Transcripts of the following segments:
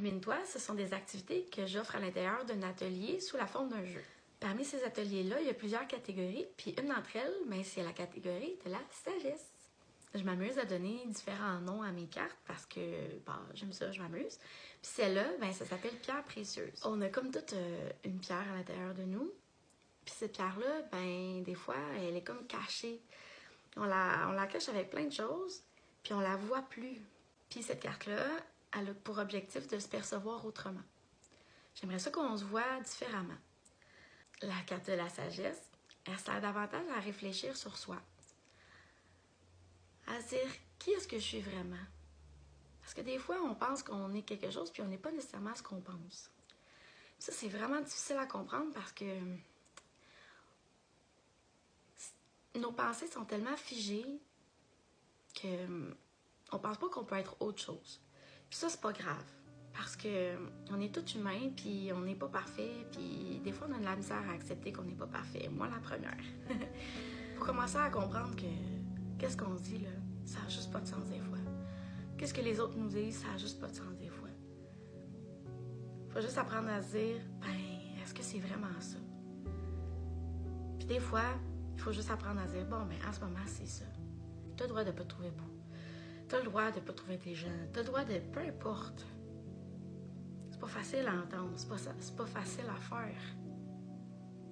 Illumine-toi, ce sont des activités que j'offre à l'intérieur d'un atelier sous la forme d'un jeu. Parmi ces ateliers-là, il y a plusieurs catégories, puis une d'entre elles, c'est la catégorie de la sagesse. Je m'amuse à donner différents noms à mes cartes parce que j'aime ça, je m'amuse. Puis celle-là, ça s'appelle pierre précieuse. On a comme toute une pierre à l'intérieur de nous. Puis cette pierre-là, des fois, elle est comme cachée. On la cache avec plein de choses, puis on la voit plus. Puis cette carte-là, elle a pour objectif de se percevoir autrement. J'aimerais ça qu'on se voit différemment. La carte de la sagesse, elle sert davantage à réfléchir sur soi. À se dire, qui est-ce que je suis vraiment? Parce que des fois, on pense qu'on est quelque chose, puis on n'est pas nécessairement ce qu'on pense. Ça, c'est vraiment difficile à comprendre parce que nos pensées sont tellement figées qu'on pense pas qu'on peut être autre chose. Puis ça, c'est pas grave. Parce que on est tous humains, puis on n'est pas parfait, puis des fois, on a de la misère à accepter qu'on n'est pas parfait. Moi, la première. Faut commencer à comprendre que qu'est-ce qu'on se dit, là, ça n'a juste pas de sens des fois. Qu'est-ce que les autres nous disent, ça n'a juste pas de sens des fois. Faut juste apprendre à se dire, est-ce que c'est vraiment ça? Puis des fois, il faut juste apprendre à se dire, en ce moment, c'est ça. T'as le droit de pas te trouver beau. T'as le droit de pas te trouver intelligent. T'as le droit de peu importe. C'est pas facile à entendre, c'est pas facile à faire.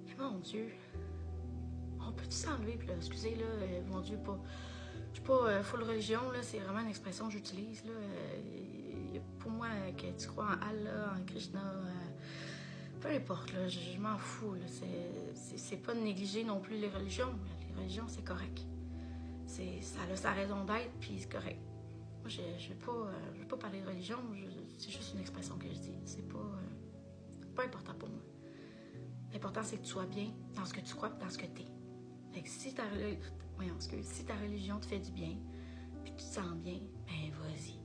Mais mon Dieu, on peut-tu s'enlever? Puis là, excusez, là, mon Dieu, je suis pas full religion, là, c'est vraiment une expression que j'utilise, là. Pour moi, que tu crois en Allah, en Krishna, peu importe, là, je m'en fous, là. C'est pas de négliger non plus les religions. Les religions, c'est correct. Ça a sa raison d'être, puis c'est correct. Moi, je veux pas parler de religion, c'est juste une expression que je dis. C'est pas important pour moi. L'important, c'est que tu sois bien dans ce que tu crois et dans ce que tu es. Fait que si ta religion te fait du bien, puis tu te sens bien, vas-y.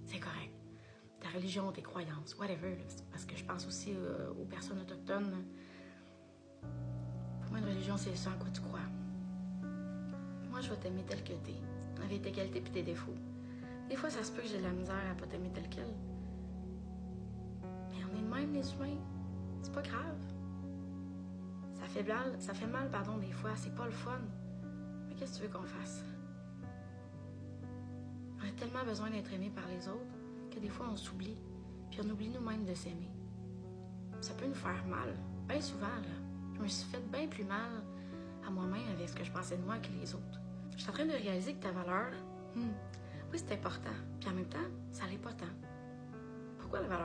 C'est correct. Ta religion, tes croyances, whatever. Là, parce que je pense aussi aux personnes autochtones. Là. Pour moi, une religion, c'est ça en quoi tu crois. Moi, je vais t'aimer tel que t'es, avec tes qualités et tes défauts. Des fois, ça se peut que j'ai de la misère à pas t'aimer tel quel. Mais on est de même, les humains. C'est pas grave. Ça fait mal, des fois. C'est pas le fun. Mais qu'est-ce que tu veux qu'on fasse? On a tellement besoin d'être aimé par les autres que des fois, on s'oublie. Puis on oublie nous-mêmes de s'aimer. Ça peut nous faire mal. Bien souvent, là. Je me suis fait bien plus mal à moi-même avec ce que je pensais de moi que les autres. Je suis en train de réaliser que ta valeur, oui, c'est important. Puis en même temps, ça l'est pas tant. Pourquoi la valeur?